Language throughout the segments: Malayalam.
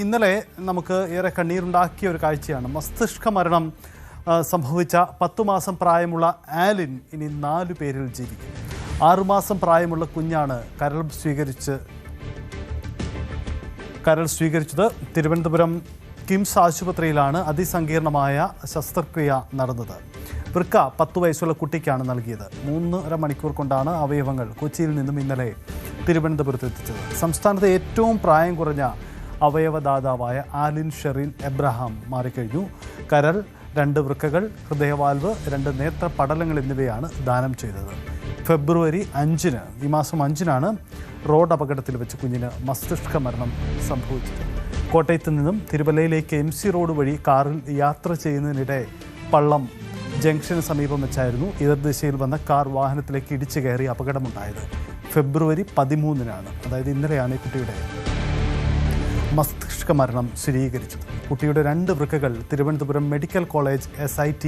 ഇന്നലെ നമുക്ക് ഏറെ കണ്ണീരുണ്ടാക്കിയ ഒരു കാഴ്ചയാണ് മസ്തിഷ്ക മരണം സംഭവിച്ച 10 മാസം പ്രായമുള്ള ആലിൻ ഇനി 4 പേരിൽ ജീവിക്കും. 6 മാസം പ്രായമുള്ള കുഞ്ഞാണ് കരൾ സ്വീകരിച്ചത്. തിരുവനന്തപുരം കിംസ് ആശുപത്രിയിലാണ് അതിസങ്കീർണമായ ശസ്ത്രക്രിയ നടന്നത്. വൃക്ക 10 വയസ്സുള്ള കുട്ടിക്കാണ് നൽകിയത്. 3.5 മണിക്കൂർ കൊണ്ടാണ് അവയവങ്ങൾ കൊച്ചിയിൽ നിന്നും ഇന്നലെ തിരുവനന്തപുരത്ത് എത്തിച്ചത്. സംസ്ഥാനത്തെ ഏറ്റവും പ്രായം കുറഞ്ഞ അവയവദാതാവായ ആലിൻ ഷെറിൻ എബ്രഹാം മാറിക്കഴിഞ്ഞു. കരൾ, 2 വൃക്കകൾ, ഹൃദയവാൽവ്, 2 നേത്രപടലങ്ങൾ എന്നിവയാണ് ദാനം ചെയ്തത്. ഫെബ്രുവരി 5-ന്, ഈ മാസം 5-നാണ് റോഡ് അപകടത്തിൽ വെച്ച് കുഞ്ഞിന് മസ്തിഷ്ക മരണം സംഭവിച്ചത്. കോട്ടയത്ത് നിന്നും തിരുവല്ലയിലേക്ക് MC റോഡ് വഴി കാറിൽ യാത്ര ചെയ്യുന്നതിനിടെ പള്ളം ജംഗ്ഷന് സമീപം വെച്ചായിരുന്നു എതിർദിശയിൽ വന്ന കാർ വാഹനത്തിലേക്ക് ഇടിച്ചു കയറി അപകടമുണ്ടായത്. ഫെബ്രുവരി 13-നാണ്, അതായത് ഇന്നലെയാണ് ഈ കുട്ടിയുടെ മസ്തിഷ്ക മരണം സ്ഥിരീകരിച്ചത്. കുട്ടിയുടെ 2 വൃക്കകൾ തിരുവനന്തപുരം മെഡിക്കൽ കോളേജ് SIT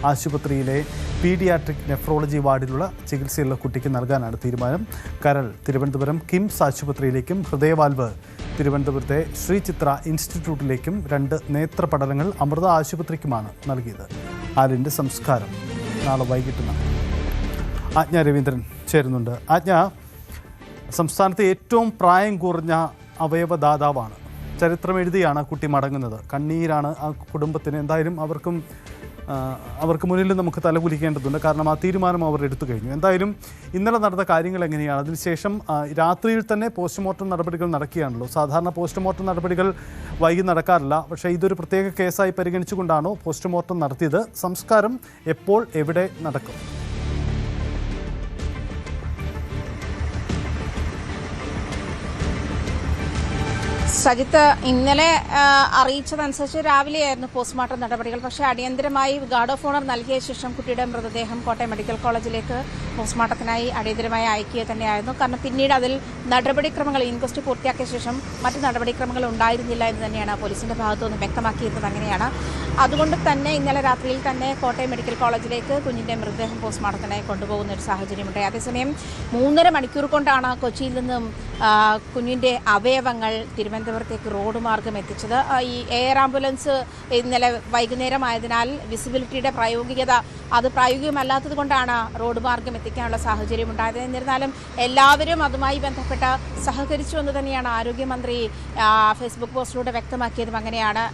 ആശുപത്രിയിലെ പീഡിയാട്രിക് നെഫ്രോളജി വാർഡിലുള്ള ചികിത്സയുള്ള കുട്ടിക്ക് നൽകാനാണ് തീരുമാനം. കരൾ തിരുവനന്തപുരം കിംസ് ആശുപത്രിയിലേക്കും ഹൃദയവാൽവ് തിരുവനന്തപുരത്തെ ശ്രീ ചിത്ര ഇൻസ്റ്റിറ്റ്യൂട്ടിലേക്കും 2 നേത്രപടലങ്ങൾ അമൃത ആശുപത്രിക്കുമാണ് നൽകിയത്. ആലിൻ്റെ സംസ്കാരം നാളെ വൈകിട്ട് നടക്കും. ആജ്ഞ രവീന്ദ്രൻ ചേരുന്നുണ്ട്. ആജ്ഞ, സംസ്ഥാനത്തെ ഏറ്റവും പ്രായം കുറഞ്ഞ അവയവദാതാവാണ്. ചരിത്രം എഴുതിയാണ് ആ കുട്ടി മടങ്ങുന്നത്. കണ്ണീരാണ് ആ കുടുംബത്തിന്. എന്തായാലും അവർക്ക് മുന്നിൽ നമുക്ക് തലകുലിക്കേണ്ടതുണ്ട്. കാരണം ആ തീരുമാനം അവർ എടുത്തു കഴിഞ്ഞു. എന്തായാലും ഇന്നലെ നടന്ന കാര്യങ്ങൾ എങ്ങനെയാണ്? അതിനുശേഷം രാത്രിയിൽ തന്നെ പോസ്റ്റ്മോർട്ടം നടപടികൾ നടക്കുകയാണല്ലോ. സാധാരണ പോസ്റ്റ്മോർട്ടം നടപടികൾ വൈകി നടക്കാറില്ല. പക്ഷേ ഇതൊരു പ്രത്യേക കേസായി പരിഗണിച്ചുകൊണ്ടാണോ പോസ്റ്റ്മോർട്ടം നടത്തിയത്? സംസ്കാരം എപ്പോൾ, എവിടെ നടക്കും? സജിത്ത്, ഇന്നലെ അറിയിച്ചതനുസരിച്ച് രാവിലെയായിരുന്നു പോസ്റ്റ്മോർട്ടം നടപടികൾ. പക്ഷേ അടിയന്തരമായി ഗാർഡ് ഓഫ് ഓണർ നൽകിയ ശേഷം കുട്ടിയുടെ മൃതദേഹം കോട്ടയം മെഡിക്കൽ കോളേജിലേക്ക് പോസ്റ്റ്മോർട്ടത്തിനായി അടിയന്തരമായി അയക്കുക തന്നെയായിരുന്നു. കാരണം പിന്നീട് അതിൽ നടപടിക്രമങ്ങൾ, ഇൻക്വസ്റ്റ് പൂർത്തിയാക്കിയ ശേഷം മറ്റ് നടപടിക്രമങ്ങൾ ഉണ്ടായിരുന്നില്ല എന്ന് തന്നെയാണ് പോലീസിന്റെ ഭാഗത്തുനിന്ന് വ്യക്തമാക്കിയിരുന്നത്. അങ്ങനെയാണ്. അതുകൊണ്ട് തന്നെ ഇന്നലെ രാത്രിയിൽ തന്നെ കോട്ടയം മെഡിക്കൽ കോളേജിലേക്ക് കുഞ്ഞിന്റെ മൃതദേഹം പോസ്റ്റ്മോർട്ടത്തിനായി കൊണ്ടുപോകുന്ന ഒരു സാഹചര്യമുണ്ടായി. അതേസമയം 3.5 മണിക്കൂർ കൊണ്ടാണ് കൊച്ചിയിൽ നിന്നും കുഞ്ഞിന്റെ അവയവങ്ങൾ തിരുവനന്തപുരത്തേക്ക് റോഡ് മാർഗം എത്തിച്ചത്. ഈ എയർ ആംബുലൻസ് ഇന്നലെ വൈകുന്നേരമായതിനാൽ വിസിബിലിറ്റിയുടെ അത് പ്രായോഗികമല്ലാത്തത് കൊണ്ടാണ് റോഡ് മാർഗം എത്തിക്കാനുള്ള സാഹചര്യം ഉണ്ടായത്. എന്നിരുന്നാലും എല്ലാവരും അതുമായി ബന്ധപ്പെട്ട് സഹകരിച്ചു എന്ന് തന്നെയാണ് ആരോഗ്യമന്ത്രി ഫേസ്ബുക്ക് പോസ്റ്റിലൂടെ വ്യക്തമാക്കിയതും. അങ്ങനെയാണ്.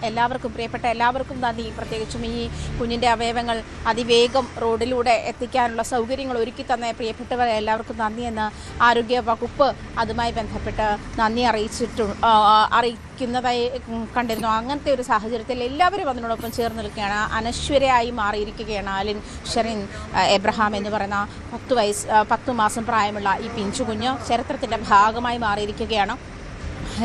പ്രിയപ്പെട്ട എല്ലാവർക്കും നന്ദി. പ്രത്യേകിച്ചും ഈ കുഞ്ഞിൻ്റെ അവയവങ്ങൾ അതിവേഗം റോഡിലൂടെ എത്തിക്കാനുള്ള സൗകര്യങ്ങൾ ഒരുക്കി തന്ന പ്രിയപ്പെട്ടവർ എല്ലാവർക്കും നന്ദിയെന്ന് ആരോഗ്യ വകുപ്പ് അതുമായി ബന്ധപ്പെട്ട് നന്ദി അറിയിക്കുന്നതായി കണ്ടിരുന്നു. അങ്ങനത്തെ ഒരു സാഹചര്യത്തിൽ എല്ലാവരും അതിനോടൊപ്പം ചേർന്ന് നിൽക്കുകയാണ്. അനശ്വരയായി മാറിയിരിക്കുകയാണ് ആലിൻ ഷെറിൻ എബ്രഹാം എന്ന് പറയുന്ന 10 മാസം പ്രായമുള്ള ഈ പിഞ്ചു കുഞ്ഞ് ചരിത്രത്തിൻ്റെ ഭാഗമായി മാറിയിരിക്കുകയാണ്.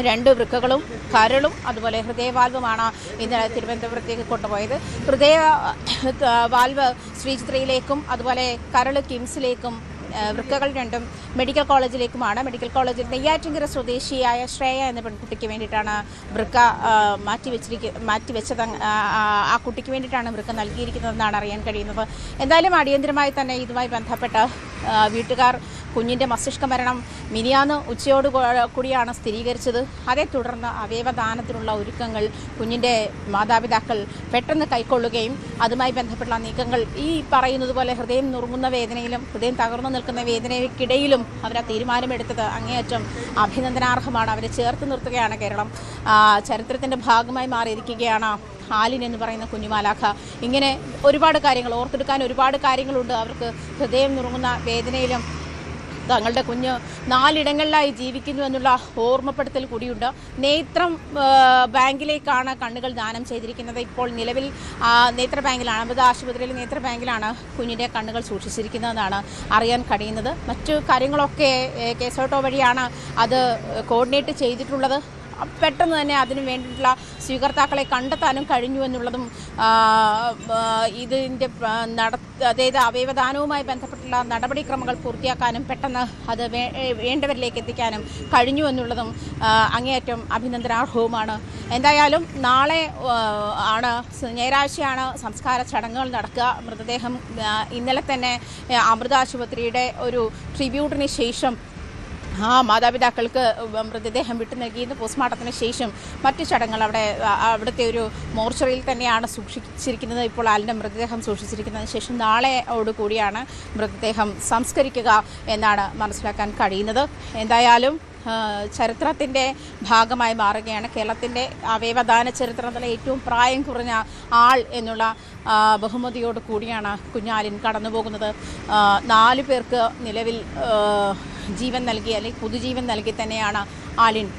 2 വൃക്കകളും കരളും അതുപോലെ ഹൃദയവാൽവുമാണ് ഇന്നലെ തിരുവനന്തപുരത്തേക്ക് കൊണ്ടുപോയത്. ഹൃദയവാൽവ് ശ്രീചിത്രയിലേക്കും അതുപോലെ കരൾ കിംസിലേക്കും വൃക്കകൾ 2 മെഡിക്കൽ കോളേജിലേക്കുമാണ്. മെഡിക്കൽ കോളേജിൽ നെയ്യാറ്റിൻകര സ്വദേശിയായ ശ്രേയ എന്ന പെൺകുട്ടിക്ക് വേണ്ടിയിട്ടാണ് വൃക്ക മാറ്റിവെച്ചത്. ആ കുട്ടിക്ക് വേണ്ടിയിട്ടാണ് വൃക്ക നൽകിയിരിക്കുന്നതെന്നാണ് അറിയാൻ കഴിയുന്നത്. എന്തായാലും അടിയന്തരമായി തന്നെ ഇതുമായി ബന്ധപ്പെട്ട് വീട്ടുകാർ കുഞ്ഞിൻ്റെ മസ്തിഷ്ക മരണം മിനിയാന്ന് ഉച്ചയോട് കൂടിയാണ് സ്ഥിരീകരിച്ചത്. അതേ തുടർന്ന് അവയവദാനത്തിനുള്ള ഒരുക്കങ്ങൾ കുഞ്ഞിൻ്റെ മാതാപിതാക്കൾ പെട്ടെന്ന് കൈക്കൊള്ളുകയും അതുമായി ബന്ധപ്പെട്ടുള്ള നീക്കങ്ങൾ ഈ പറയുന്നത് പോലെ ഹൃദയം നുറുങ്ങുന്ന വേദനയിലും ഹൃദയം തകർന്നു നിൽക്കുന്ന വേദനയ്ക്കിടയിലും അവർ ആ തീരുമാനമെടുത്തത് അങ്ങേയറ്റം അഭിനന്ദനാർഹമാണ്. അവരെ ചേർത്ത് നിർത്തുകയാണ് കേരളം. ചരിത്രത്തിൻ്റെ ഭാഗമായി മാറിയിരിക്കുകയാണ് ആലിൻ എന്ന് പറയുന്ന കുഞ്ഞുമാലാഖ. ഇങ്ങനെ ഒരുപാട് കാര്യങ്ങൾ ഓർത്തെടുക്കാൻ ഒരുപാട് കാര്യങ്ങളുണ്ട്. അവർക്ക് ഹൃദയം നുറുങ്ങുന്ന വേദനയിലും തങ്ങളുടെ കുഞ്ഞ് 4 ഇടങ്ങളിലായി ജീവിക്കുന്നു എന്നുള്ള ഓർമ്മപ്പെടുത്തൽ കൂടിയുണ്ട്. നേത്രം ബാങ്കിലേക്കാണ് കണ്ണുകൾ ദാനം ചെയ്തിരിക്കുന്നത്. ഇപ്പോൾ നിലവിൽ നേത്ര ബാങ്കിലാണ്, അമൃത ആശുപത്രിയിലെ നേത്ര ബാങ്കിലാണ് കുഞ്ഞിൻ്റെ കണ്ണുകൾ സൂക്ഷിച്ചിരിക്കുന്നതെന്നാണ് അറിയാൻ കഴിയുന്നത്. മറ്റു കാര്യങ്ങളൊക്കെ കേസോട്ടോ വഴിയാണ് അത് കോർഡിനേറ്റ് ചെയ്തിട്ടുള്ളത്. പെട്ടെന്ന് തന്നെ അതിനു വേണ്ടിയിട്ടുള്ള സ്വീകർത്താക്കളെ കണ്ടെത്താനും കഴിഞ്ഞു എന്നുള്ളതും ഇതിൻ്റെ അതായത് അവയവദാനവുമായി ബന്ധപ്പെട്ടുള്ള നടപടിക്രമങ്ങൾ പൂർത്തിയാക്കാനും പെട്ടെന്ന് അത് വേണ്ടവരിലേക്ക് എത്തിക്കാനും കഴിഞ്ഞു എന്നുള്ളതും അങ്ങേയറ്റം അഭിനന്ദനാർഹവുമാണ്. എന്തായാലും നാളെ ഞായറാഴ്ചയാണ് സംസ്കാര ചടങ്ങുകൾ നടക്കുക. മൃതദേഹം ഇന്നലെ തന്നെ അമൃത ആശുപത്രിയുടെ ഒരു ട്രിബ്യൂട്ടിന് ശേഷം മാതാപിതാക്കൾക്ക് മൃതദേഹം വിട്ടു നൽകിയെന്ന് പോസ്റ്റ്മോർട്ടത്തിന് ശേഷം മറ്റു ചടങ്ങുകൾ അവിടുത്തെ ഒരു മോർച്ചറിയിൽ തന്നെയാണ് സൂക്ഷിച്ചിരിക്കുന്നത്. ഇപ്പോൾ ആലിൻ്റെ മൃതദേഹം സൂക്ഷിച്ചിരിക്കുന്നതിന് ശേഷം നാളെയോടുകൂടിയാണ് മൃതദേഹം സംസ്കരിക്കുക എന്നാണ് മനസ്സിലാക്കാൻ കഴിയുന്നത്. എന്തായാലും ചരിത്രത്തിൻ്റെ ഭാഗമായി മാറുകയാണ്. കേരളത്തിൻ്റെ അവയവദാന ചരിത്രത്തിലെ ഏറ്റവും പ്രായം കുറഞ്ഞ ആൾ എന്നുള്ള ബഹുമതിയോട് കൂടിയാണ് കുഞ്ഞാലിൻ കടന്നു പോകുന്നത്. 4 പേർക്ക് നിലവിൽ ജീവൻ നൽകി അല്ലെങ്കിൽ പുതുജീവൻ നൽകി തന്നെയാണ് ആലിൻ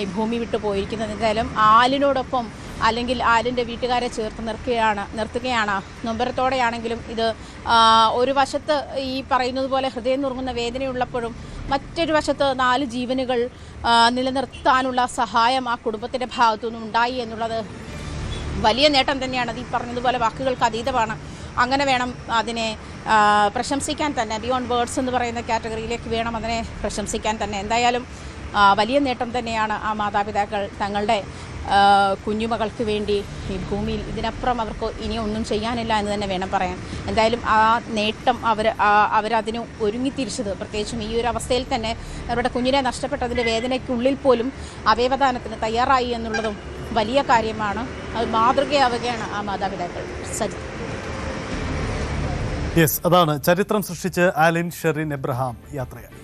ഈ ഭൂമി വിട്ടു പോയിരിക്കുന്നത്. എന്തായാലും ആലിനോടൊപ്പം അല്ലെങ്കിൽ ആലിൻ്റെ വീട്ടുകാരെ ചേർത്ത് നിർത്തുകയാണ്. നൊമ്പരത്തോടെയാണെങ്കിലും ഇത് ഒരു വശത്ത് ഈ പറയുന്നത് പോലെ ഹൃദയം നുറുങ്ങുന്ന വേദനയുള്ളപ്പോഴും മറ്റൊരു വശത്ത് 4 ജീവനുകൾ നിലനിർത്താനുള്ള സഹായം ആ കുടുംബത്തിൻ്റെ ഭാഗത്തുനിന്നും ഉണ്ടായി എന്നുള്ളത് വലിയ നേട്ടം തന്നെയാണ്. അത് ഈ പറഞ്ഞതുപോലെ വാക്കുകൾക്ക് അതീതമാണ്. അങ്ങനെ വേണം അതിനെ പ്രശംസിക്കാൻ തന്നെ. ബിയോണ്ട് വേർഡ്സ് എന്ന് പറയുന്ന കാറ്റഗറിയിലേക്ക് വേണം അതിനെ പ്രശംസിക്കാൻ തന്നെ. എന്തായാലും വലിയ നേട്ടം തന്നെയാണ് ആ മാതാപിതാക്കൾ തങ്ങളുടെ കുഞ്ഞുമകൾക്ക് വേണ്ടി ഈ ഭൂമിയിൽ ഇതിനപ്പുറം അവർക്ക് ഇനി ഒന്നും ചെയ്യാനില്ല എന്ന് തന്നെ വേണം പറയാൻ. എന്തായാലും ആ നേട്ടം അവരതിന് ഒരുങ്ങിത്തിരിച്ചത്, പ്രത്യേകിച്ചും ഈ ഒരു അവസ്ഥയിൽ തന്നെ അവരുടെ കുഞ്ഞിനെ നഷ്ടപ്പെട്ടതിൻ്റെ വേദനയ്ക്കുള്ളിൽ പോലും അവയവദാനത്തിന് തയ്യാറായി എന്നുള്ളതും വലിയ കാര്യമാണ്. അത് മാതൃകയാവുകയാണ് ആ മാതാപിതാക്കൾ. സജി, യെസ്, അതാണ് ചരിത്രം സൃഷ്ടിച്ച് ആലിൻ ഷെറിൻ എബ്രഹാം യാത്രയായി.